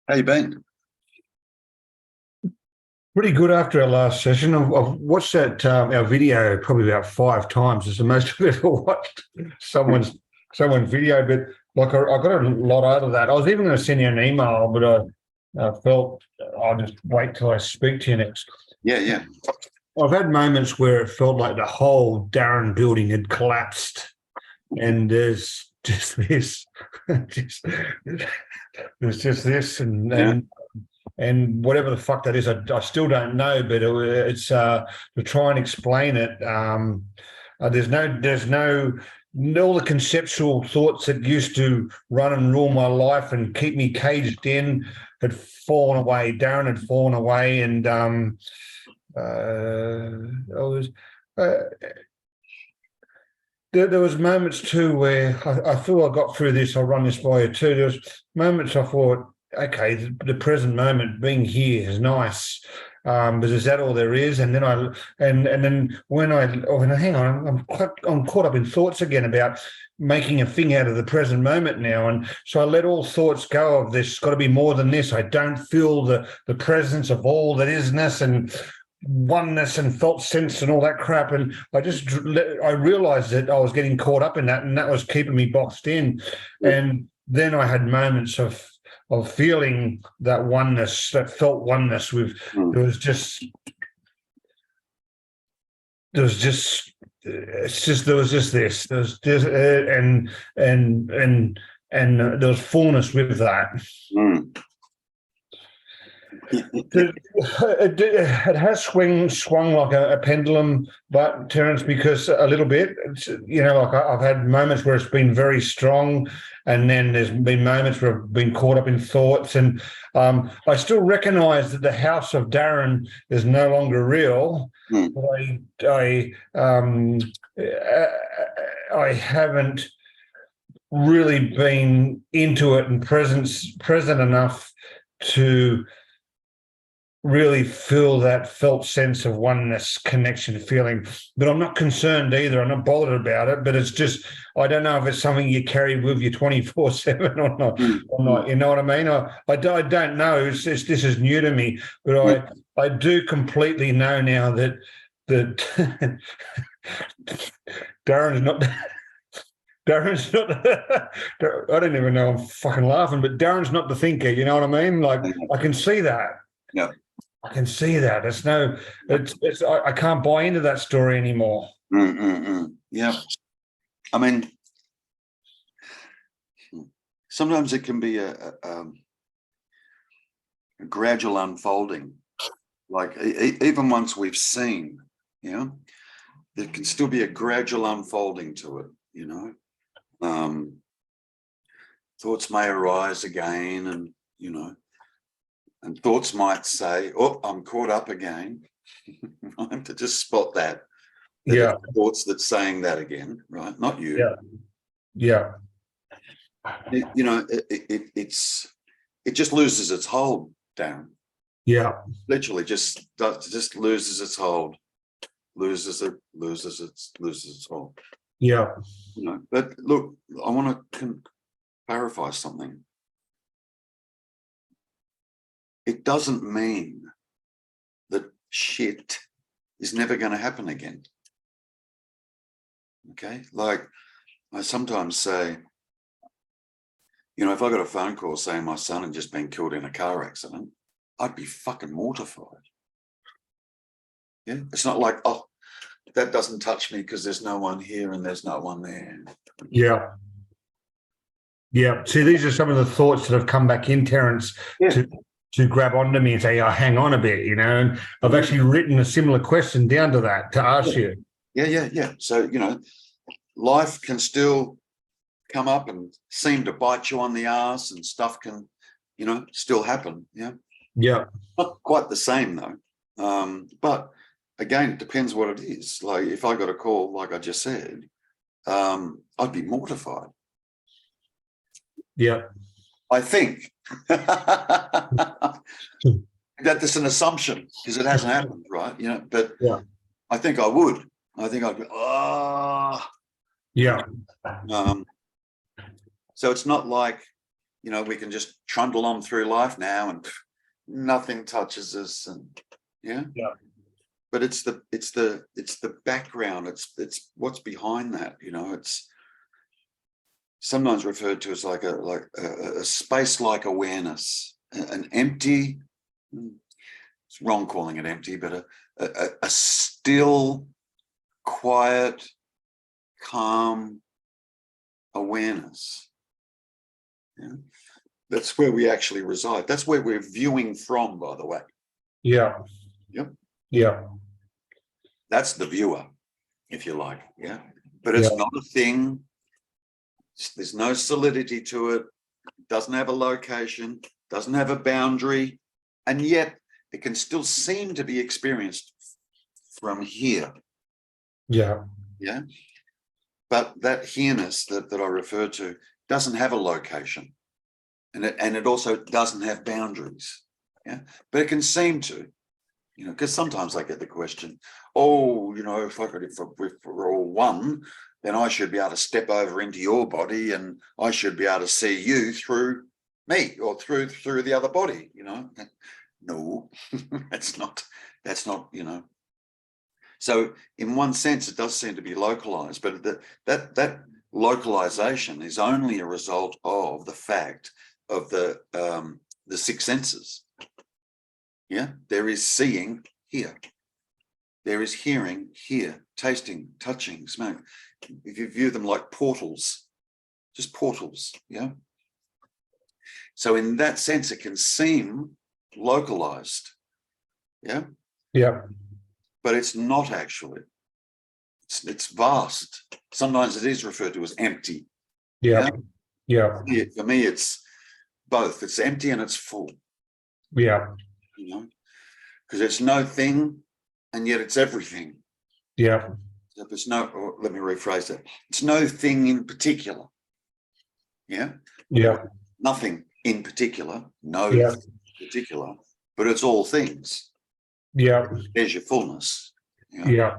How you been? Pretty good after our last session. I've watched that our video probably about 5 times. It's the most I've ever watched someone's video. But like I got a lot out of that. I was even going to send you an email, but I felt I'll just wait till I speak to you next. Yeah. I've had moments where it felt like the whole Darren building had collapsed, and there's just this, there's just this, and whatever the fuck that is, I still don't know. But it's to try and explain it. There's no all the conceptual thoughts that used to run and rule my life and keep me caged in had fallen away. Darren had fallen away, and I was. There was moments too where I feel I got through this. I'll run this by you too. There was moments I thought, okay, the present moment, being here is nice, but is that all there is? And then hang on, I'm caught up in thoughts again about making a thing out of the present moment now, and so I let all thoughts go of this. Got to be more than this. I don't feel the presence of all that isness and oneness and felt sense and all that crap, and I realized that I was getting caught up in that, and that was keeping me boxed in. And then I had moments of feeling that oneness, that felt oneness with there was just this, and there was fullness with that. It has swung like a pendulum, but Terrence, because a little bit, like I've had moments where it's been very strong, and then there's been moments where I've been caught up in thoughts, and I still recognise that the house of Darren is no longer real. But I haven't really been into it and present enough to really feel that felt sense of oneness, connection, feeling. But I'm not concerned either. I'm not bothered about it. But it's just, I don't know if it's something you carry with you 24/7 or not. You know what I mean? I don't know. This is new to me. But I do completely know now that Darren's not. Darren's not. I don't even know. I'm fucking laughing, but Darren's not the thinker. You know what I mean? Like, I can see that. Yeah. I can see that. I can't buy into that story anymore. Yeah. I mean, sometimes it can be a gradual unfolding. Like even once we've seen, there can still be a gradual unfolding to it. Thoughts may arise again, and and thoughts might say, "Oh, I'm caught up again." I have to just spot that. Yeah. Thoughts that's saying that again, right? Not you. Yeah. It just loses its hold, Darren. Yeah. Literally just loses its hold. Loses its hold. Yeah. But look, I want to clarify something. It doesn't mean that shit is never going to happen again. Okay? Like I sometimes say, if I got a phone call saying my son had just been killed in a car accident, I'd be fucking mortified. Yeah? It's not like, oh, that doesn't touch me because there's no one here and there's no one there. Yeah. Yeah. See, these are some of the thoughts that have come back in, Terrence, to grab onto me and say, "Oh, hang on a bit," and I've actually written a similar question down to that to ask you. Yeah. So, life can still come up and seem to bite you on the ass, and stuff can, still happen. Yeah. Yeah. Not quite the same though. But again, it depends what it is. Like if I got a call, like I just said, I'd be mortified. Yeah. I think that is an assumption because it hasn't happened, right? But yeah. I think I would. I think I'd be, oh. Yeah. So it's not like, we can just trundle on through life now and nothing touches us, and yeah. But it's the background. It's what's behind that. It's sometimes referred to as like a space-like awareness, an empty. It's wrong calling it empty, but a still, quiet, calm awareness. Yeah. That's where we actually reside. That's where we're viewing from, by the way. Yeah. Yep. Yeah. That's the viewer, if you like. Yeah. But it's not a thing. There's no solidity to it. It doesn't have a location, doesn't have a boundary, and yet it can still seem to be experienced from here. Yeah. Yeah. But that here-ness that I referred to doesn't have a location. And it also doesn't have boundaries. Yeah. But it can seem to, because sometimes I get the question, if we're all one, then I should be able to step over into your body and I should be able to see you through me or through the other body, No, that's not. So in one sense, it does seem to be localized, but that localization is only a result of the fact of the six senses. Yeah, there is seeing here. There is hearing here, tasting, touching, smelling. If you view them like portals, just portals, yeah. So in that sense, it can seem localized, yeah. Yeah. But it's not actually. It's vast. Sometimes it is referred to as empty. Yeah. Yeah. For me, it's both. It's empty and it's full. Yeah. Because it's no thing, and yet it's everything. Yeah. So if it's let me rephrase that. It's no thing in particular. Yeah. Yeah. Nothing in particular. No Yeah. particular. But it's all things. Yeah. There's your fullness. Yeah.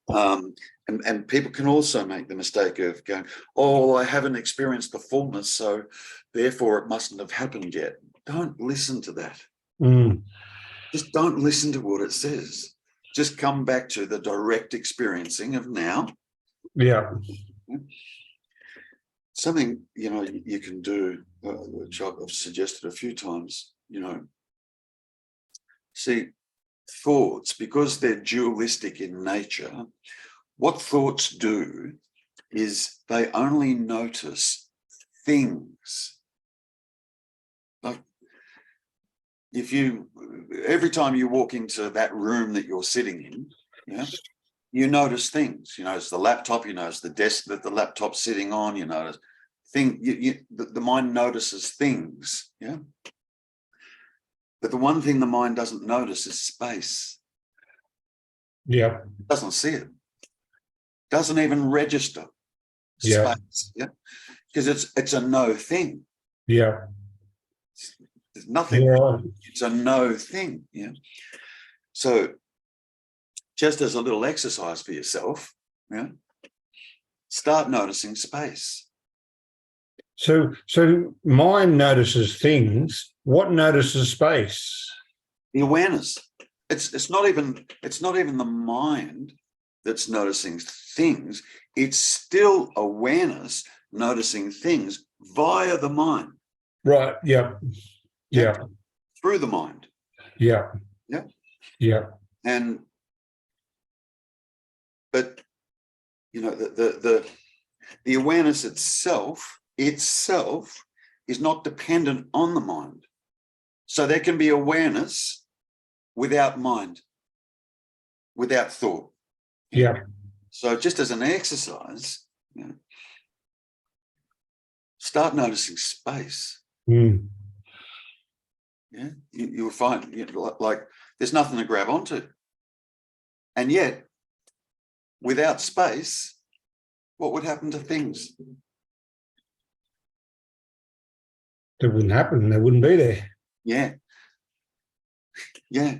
And people can also make the mistake of going, I haven't experienced the fullness, so therefore it mustn't have happened yet. Don't listen to that. Just don't listen to what it says. Just come back to the direct experiencing of now. Yeah. Something, you can do, which I've suggested a few times, see, thoughts, because they're dualistic in nature, what thoughts do is they only notice things. Like every time you walk into that room that you're sitting in, yeah, you notice things. You notice the laptop, you notice the desk that the laptop's sitting on, you notice the mind notices things, yeah. But the one thing the mind doesn't notice is space. Yeah. It doesn't see it. Doesn't even register space. Yeah. Because it's a no thing. Yeah. There's nothing. Yeah. It's a no thing. Yeah. So just as a little exercise for yourself, yeah, start noticing space. So mind notices things. What notices space? The awareness. It's not even the mind that's noticing things. It's still awareness noticing things via the mind. Right. Yeah. Yeah. Through the mind. Yeah. Yeah. Yeah. But the awareness itself is not dependent on the mind. So there can be awareness without mind, without thought. Yeah. So just as an exercise, start noticing space. Mm. Yeah, you'll find like there's nothing to grab onto. And yet, without space, what would happen to things? It wouldn't happen. They wouldn't be there. Yeah. Yeah.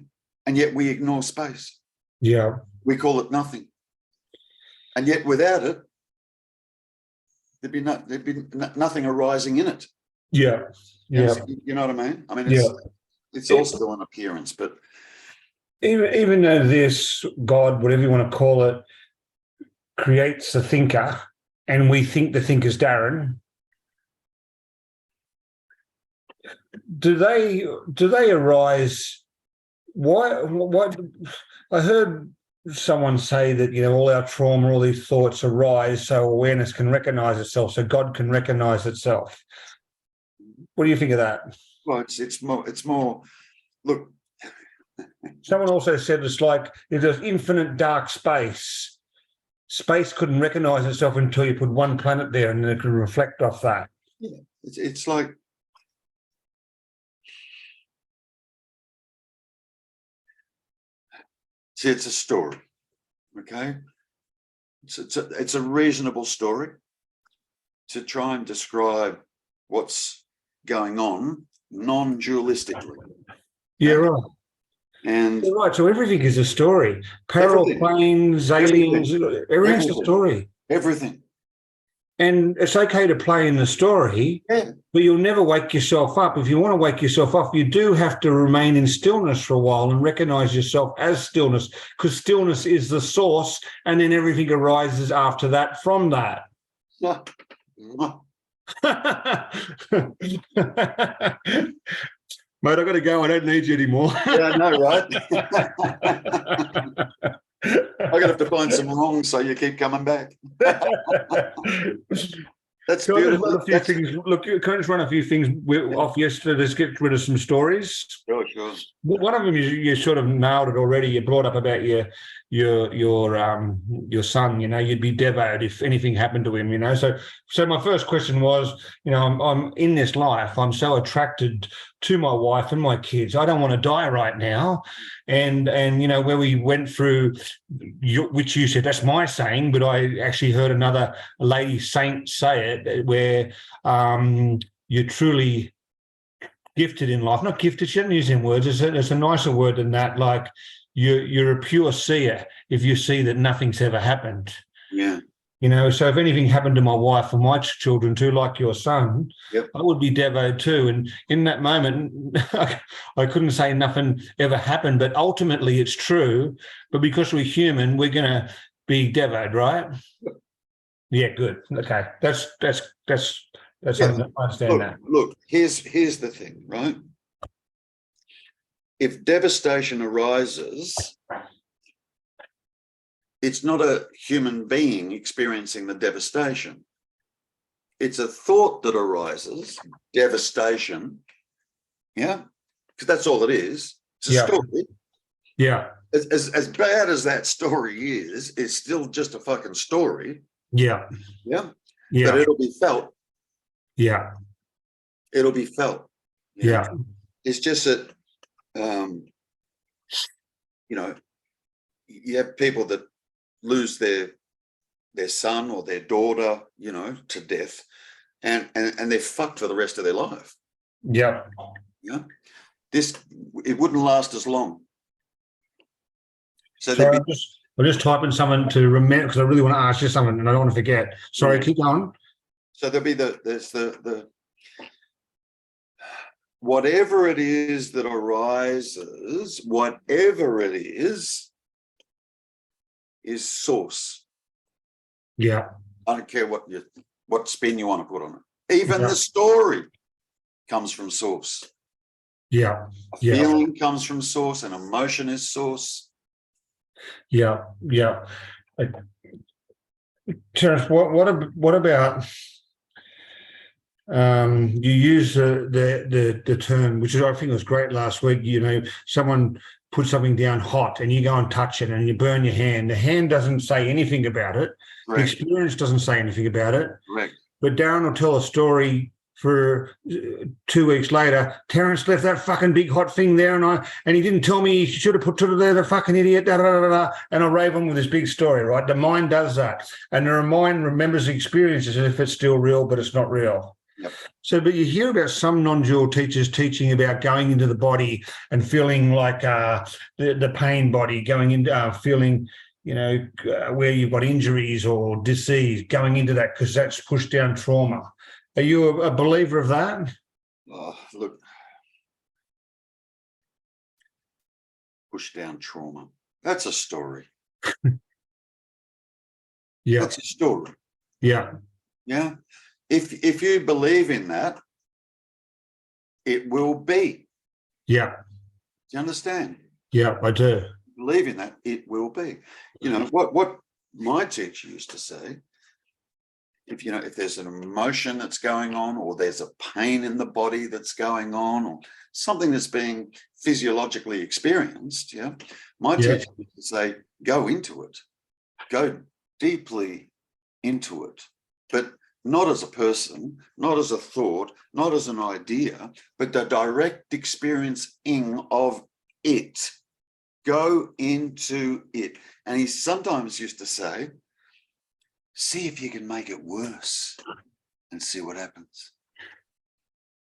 And yet we ignore space. Yeah. We call it nothing. And yet without it, there'd be nothing arising in it. Yeah. Yeah. You know what I mean? I mean, Yeah. it's also an appearance, but Even though this God, whatever you want to call it, creates the thinker, and we think the thinker's Darren, do they arise? Why? I heard someone say that, you know, all our trauma, all these thoughts arise so awareness can recognize itself, so God can recognize itself. What do you think of that? well, it's more. Look, Someone also said it's like if there's infinite dark space, space couldn't recognize itself until you put one planet there, and then it can reflect off that. yeah, it's like. See, it's a story, okay? It's a reasonable story to try and describe what's going on non-dualistically. Yeah, right. And You're right. So everything is a story. Parallel planes, aliens, everything's a story. Everything. And it's okay to play in the story, Yeah. but you'll never wake yourself up. If you want to wake yourself up, you do have to remain in stillness for a while and recognize yourself as stillness, because stillness is the source, and then everything arises after that from that. Yeah. Mate, I've got to go. I don't need you anymore. Yeah, I know, right? I'm going to have to find some wrongs so you keep coming back. That's Can beautiful. I just run a few things off yesterday? Let's get rid of some stories. Sure. One of them you sort of nailed it already. You brought up about your son. You know, you'd be devoted if anything happened to him. You know, so my first question was, you know, I'm in this life. I'm so attracted to my wife and my kids. I don't want to die right now. And you know, where we went through, which you said that's my saying, but I actually heard another lady saint say it, where you're truly gifted in life. Not gifted, she didn't use them words. It's a nicer word than that. Like you're a pure seer if you see that nothing's ever happened. Yeah. You know, so if anything happened to my wife or my children too, like your son, yep. I would be devoed too. And in that moment, I couldn't say nothing ever happened, but ultimately it's true. But because we're human, we're going to be devoted, right? Yep. Yeah, good. Okay, that's yeah. I understand that. Look, here's the thing, right? If devastation arises, it's not a human being experiencing the devastation. It's a thought that arises, devastation. Yeah, because that's all it is. It's a story. Yeah. As bad as that story is, it's still just a fucking story. Yeah. Yeah. Yeah. But it'll be felt. Yeah. It'll be felt. Yeah. It's just that, you know, you have people that lose their son or their daughter, you know, to death, and they're fucked for the rest of their life. Yeah. Yeah. It wouldn't last as long. So sorry, I'm just typing something to remember, because I really want to ask you something and I don't want to forget. Sorry, keep going. So there'll be the whatever it is that arises, whatever it is source. Yeah. I don't care what spin you want to put on it. Even the story comes from source. Yeah. A feeling comes from source, an emotion is source. Yeah. Yeah. Terrence, what about you use the term, which is, I think was great last week, you know, someone put something down hot and you go and touch it and you burn your hand. The hand doesn't say anything about it. Correct. The experience doesn't say anything about it. Correct. But Darren will tell a story for 2 weeks later. Terrence left that fucking big hot thing there, and he didn't tell me he should have put it there, the fucking idiot, da, da, da, da, and I rave on with this big story, right? The mind does that. And the mind remembers the experiences as if it's still real, but it's not real. Yep. So, but you hear about some non-dual teachers teaching about going into the body and feeling like the pain body, going into feeling, you know, where you've got injuries or disease, going into that because that's pushed down trauma. Are you a believer of that? Look, push down trauma. That's a story. Yeah. That's a story. Yeah. Yeah. If you believe in that, it will be. Yeah. Do you understand? Yeah, I do. Believe in that, it will be. You know, what my teacher used to say, if there's an emotion that's going on, or there's a pain in the body that's going on, or something that's being physiologically experienced, my teacher used to say, go into it, go deeply into it, but not as a person, not as a thought, not as an idea, but the direct experiencing of it. Go into it. And he sometimes used to say, see if you can make it worse and see what happens.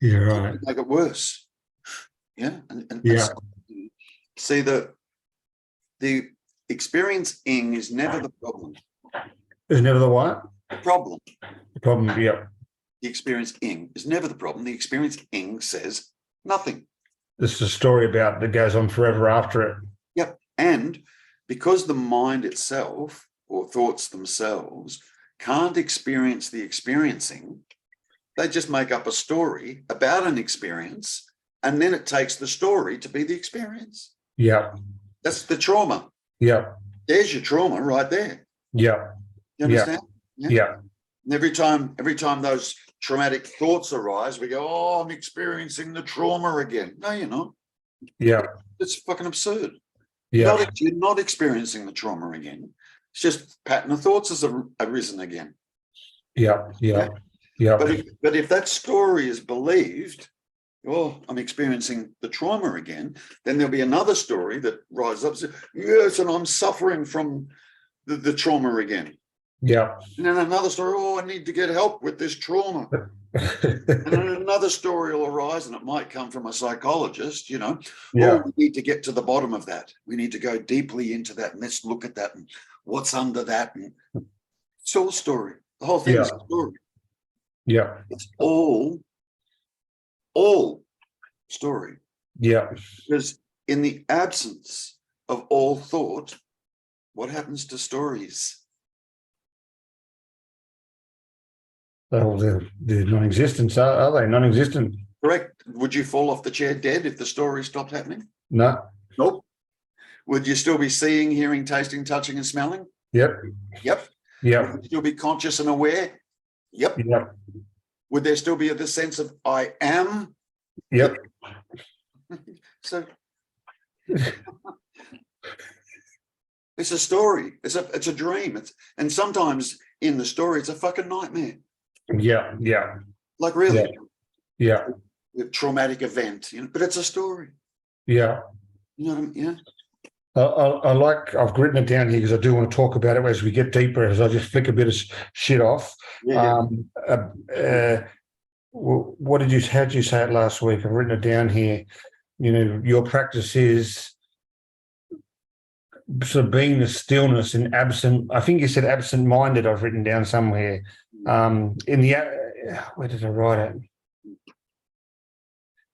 Yeah, right. Make it worse. Yeah. And see, the experiencing is never the problem. Is never the what? The problem. The problem, yeah. The experiencing is never the problem. The experiencing says nothing. This is a story about that goes on forever after it. Yep. And because the mind itself, or thoughts themselves, can't experience the experiencing, they just make up a story about an experience, and then it takes the story to be the experience. Yeah. That's the trauma. Yeah. There's your trauma right there. Yeah. You understand? Yeah. And every time those traumatic thoughts arise, we go, oh, I'm experiencing the trauma again. No, you're not. Yeah. It's fucking absurd. Yeah. You're not experiencing the trauma again. It's just pattern of thoughts has arisen again. Yeah. Yeah. Yeah. But if that story is believed, oh, I'm experiencing the trauma again, then there'll be another story that rises up and says, yes, and I'm suffering from the trauma again. Yeah. And then another story, oh, I need to get help with this trauma. And then another story will arise, and it might come from a psychologist, Yeah. Oh, we need to get to the bottom of that. We need to go deeply into that, and let's look at that and what's under that. And it's all story. The whole thing is a story. Yeah. It's all story. Yeah. Because in the absence of all thought, what happens to stories? Well, they're non-existent, are they? Non-existent. Correct. Would you fall off the chair dead if the story stopped happening? No. Nope. Would you still be seeing, hearing, tasting, touching, and smelling? Yep. Yep. Yep. Would you still be conscious and aware? Yep. Yep. Would there still be this sense of I am? Yep. So it's a story. It's a dream. And sometimes in the story, it's a fucking nightmare. Yeah. Yeah. Like really. Yeah. A traumatic event, but it's a story. Yeah. You know what I mean? Yeah. I've written it down here because I do want to talk about it as we get deeper, as I just flick a bit of shit off. Yeah. How did you say it last week? I've written it down here. Your practice is sort of being the stillness and absent. I think you said absent-minded. I've written down somewhere. Where did I write it?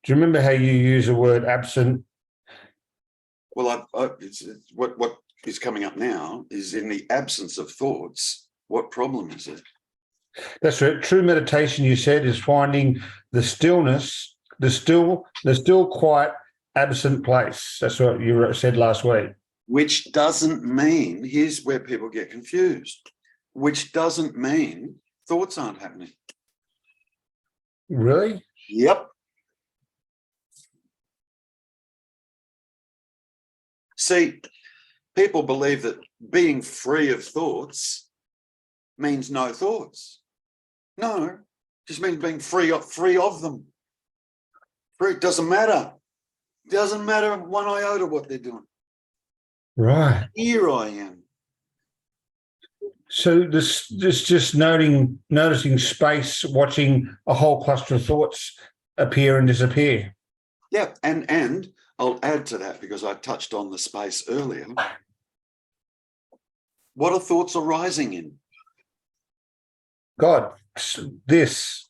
Do you remember how you use the word absent? Well, it's what is coming up now is in the absence of thoughts. What problem is it? That's right. True meditation, you said, is finding the stillness, the still quiet, absent place. That's what you said last week. Which doesn't mean, here's where people get confused, which doesn't mean thoughts aren't happening. Really? Yep. See, people believe that being free of thoughts means no thoughts. No, it just means being free of them. Free, it doesn't matter. It doesn't matter one iota what they're doing. Right. Here I am. So this just noticing space, watching a whole cluster of thoughts appear and disappear. Yeah, and I'll add to that because I touched on the space earlier. What are thoughts arising in? God, this.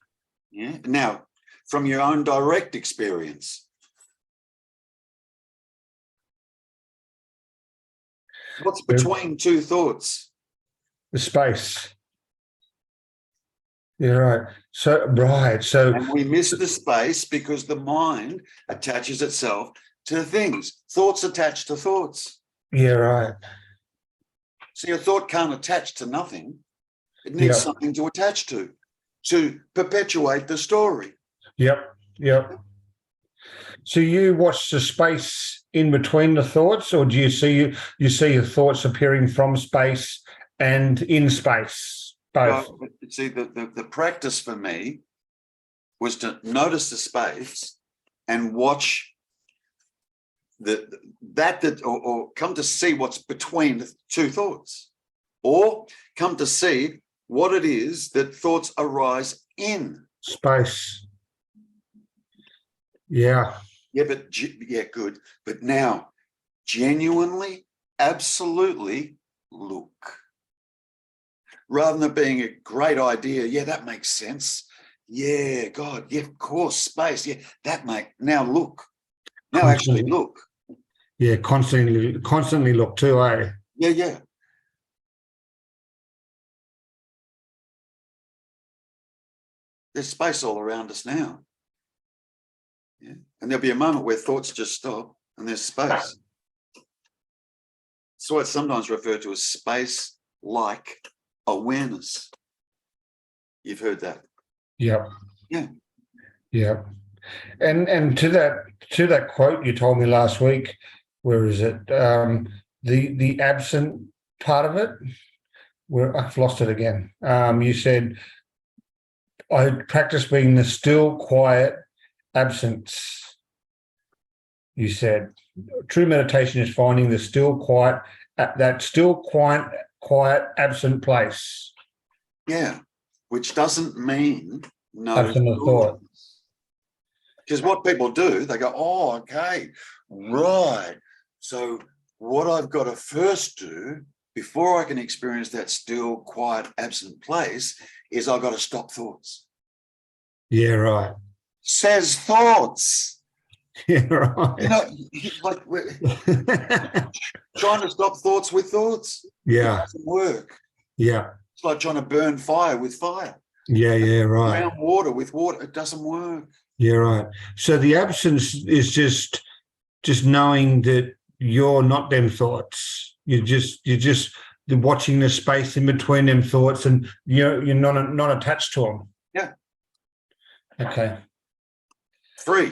Yeah. Now, from your own direct experience. What's between two thoughts? The space. Yeah, right. So, right. So, and we miss the space because the mind attaches itself to things. Thoughts attach to thoughts. Yeah, right. So your thought can't attach to nothing. It needs something to attach to perpetuate the story. Yep. So you watch the space in between the thoughts, or do you see your thoughts appearing from space and in space? Both. Well, see, the practice for me was to notice the space and watch or come to see what's between the two thoughts, or come to see what it is that thoughts arise in space. Yeah, good. But now, genuinely, absolutely look. Rather than being a great idea, that makes sense. Yeah, God, of course, space. Yeah, now look. Now constantly, actually look. Yeah, constantly look too, eh? Yeah. There's space all around us now. Yeah. And there'll be a moment where thoughts just stop and there's space. So it's sometimes referred to as space-like awareness. You've heard that. Yeah. Yeah. And to that quote you told me last week, where is it? The absent part of it, where I've lost it again. You said, I practice being the still, quiet absence. You said, true meditation is finding the still, quiet, that still, quiet, absent place. Yeah, which doesn't mean no absent thought. Because what people do, they go, oh, okay, right. So what I've got to first do before I can experience that still, quiet, absent place is I've got to stop thoughts. Yeah, right. Says thoughts. Yeah, right. You know, like we're trying to stop thoughts with thoughts. Yeah. It doesn't work. Yeah. It's like trying to burn fire with fire. Yeah, right. Drown water with water. It doesn't work. Yeah, right. So the absence is just knowing that you're not them thoughts. You're just watching the space in between them thoughts, and you're not attached to them. Yeah. Okay. Free.